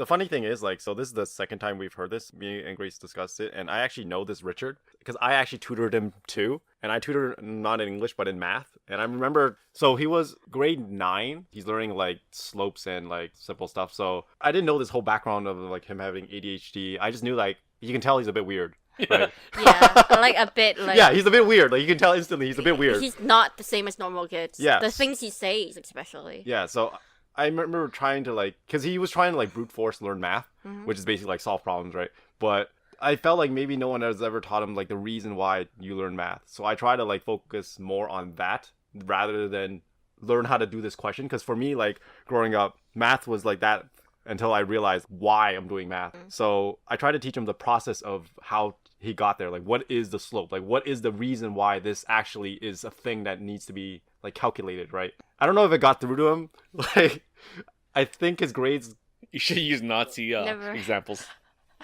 The funny thing is, like, so this is the second time we've heard this. Me and Grace discussed it, and I actually know this Richard because I actually tutored him too. And I tutored not in English, but in math. And I remember, so he was grade 9. He's learning like slopes and like simple stuff. So I didn't know this whole background of like him having ADHD. I just knew like, you can tell he's a bit weird. Right? Yeah, like a bit like... Yeah, he's a bit weird. Like, you can tell instantly he's a bit weird. He's not the same as normal kids. Yeah. The things he says, especially. Yeah, so I remember trying to like, because he was trying to like brute force learn math, Mm-hmm. which is basically like solve problems, right? But I felt like maybe no one has ever taught him like the reason why you learn math. So I try to like focus more on that rather than learn how to do this question. Because for me, like growing up, math was like that until I realized why I'm doing math. So I try to teach him the process of how he got there. Like, what is the slope? Like, what is the reason why this actually is a thing that needs to be like calculated, right? I don't know if it got through to him. Like, I think his grades... You should use Nazi examples.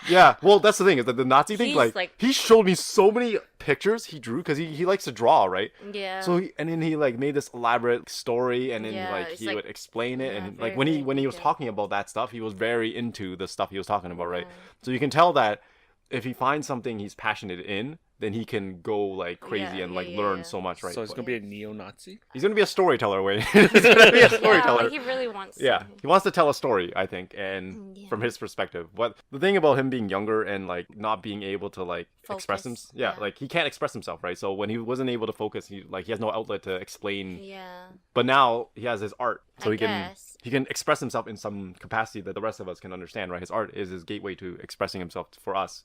Yeah, well, that's the thing, is that the Nazi thing, He's like, he showed me so many pictures he drew, because he likes to draw, right? Yeah. So, and then he, like, made this elaborate story, and then, Yeah, like, it's he like- would explain it, yeah, and, very, like, when he very was detailed. talking about that stuff, he was very into the stuff he was talking about, right? So you can tell that if he finds something he's passionate in, then he can go, like, crazy Yeah, and, yeah, like, yeah, learn yeah. so much, right? So he's But gonna be a neo-Nazi. he's gonna be a storyteller, Wayne. He's gonna be a Yeah, storyteller. like he really wants Yeah, to. he wants to tell a story, I think, and Yeah. from his perspective. But the thing about him being younger and like not being able to like express Focus, himself, yeah, yeah. like he can't express himself, right? So when he wasn't able to focus, he has no outlet to explain. Yeah. But now he has his art, so I he can guess. express himself in some capacity that the rest of us can understand, right? His art is his gateway to expressing himself for us.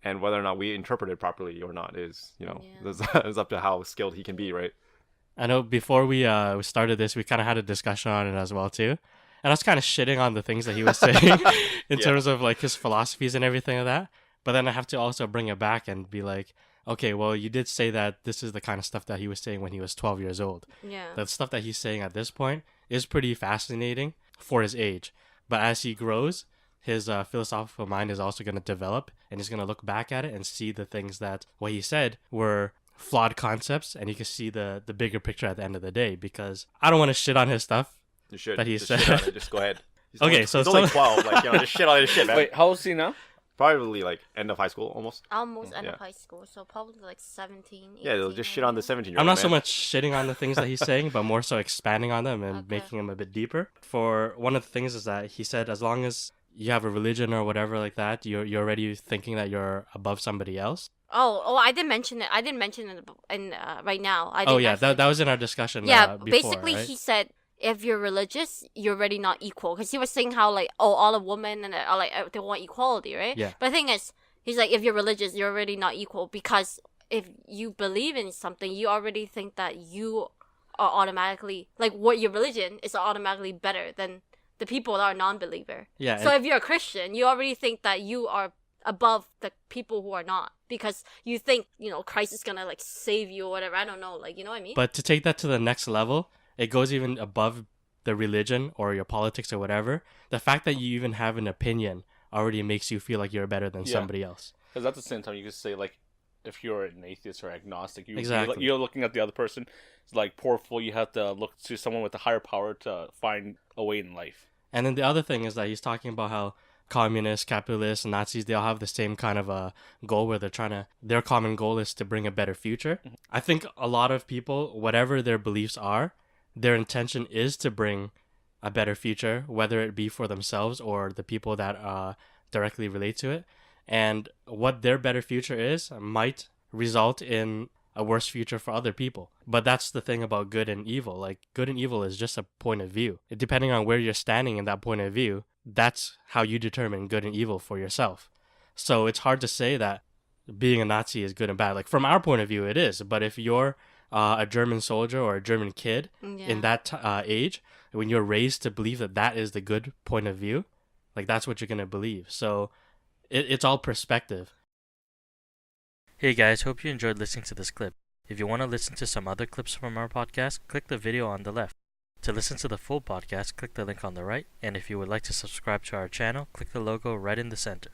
And whether or not we interpret it properly or not is, is up to how skilled he can be, right? I know before we started this, we kind of had a discussion on it as well too, and I was kind of shitting on the things that he was saying in terms of like his philosophies and everything like that. But then I have to also bring it back and be like, okay, well, you did say that this is the kind of stuff that he was saying when he was 12 years old. Yeah. The stuff that he's saying at this point is pretty fascinating for his age. But as he grows, his philosophical mind is also going to develop, and he's going to look back at it and see the things that what he said were flawed concepts, and you can see the bigger picture at the end of the day. Because I don't want to shit on his stuff. You should. That he just said. shit on it. Just go ahead. He's Okay, only, so he's only some- 12. Like, just shit on his shit, man. Wait, how old is he now? Probably like end of high school, almost. Almost end Yeah. of high school, so probably like 17, 18. Yeah, they'll just shit on the 17-year-old. I'm not so man. much shitting on the things that he's saying, but more so expanding on them and Okay. making them a bit deeper. For one of the things is that he said, as long as you have a religion or whatever like that, you're already thinking that you're above somebody else. Oh, I didn't mention it. I didn't mention it in right now. I Oh didn't yeah, actually- that was in our discussion. Yeah, before, basically right? he said if you're religious, you're already not equal. Because he was saying how like, oh, all of women and are like they want equality, right? Yeah. But the thing is, he's like, if you're religious, you're already not equal, because if you believe in something, you already think that you are automatically like what your religion is automatically better than the people that are non-believer. Yeah, So and- if you're a Christian, you already think that you are above the people who are not, because you think, Christ is gonna like save you or whatever. I don't know, like, you know what I mean? But to take that to the next level, it goes even above the religion or your politics or whatever. The fact that you even have an opinion already makes you feel like you're better than Yeah. somebody else. Because at the same time, you could say, like, if you're an atheist or agnostic, Exactly. you're looking at the other person. It's like, poor fool, you have to look to someone with a higher power to find a way in life. And then the other thing is that he's talking about how communists, capitalists, and Nazis, they all have the same kind of a goal where their common goal is to bring a better future. I think a lot of people, whatever their beliefs are, their intention is to bring a better future, whether it be for themselves or the people that directly relate to it. And what their better future is might result in a worse future for other people. But that's the thing about good and evil. Like, good and evil is just a point of view. Depending on where you're standing in that point of view, that's how you determine good and evil for yourself. So it's hard to say that being a Nazi is good and bad. Like, from our point of view, it is. But if you're a German soldier or a German kid in that age, when you're raised to believe that that is the good point of view, like, that's what you're going to believe. So it's all perspective. Hey guys, hope you enjoyed listening to this clip. If you want to listen to some other clips from our podcast, click the video on the left. To listen to the full podcast, click the link on the right. And if you would like to subscribe to our channel, click the logo right in the center.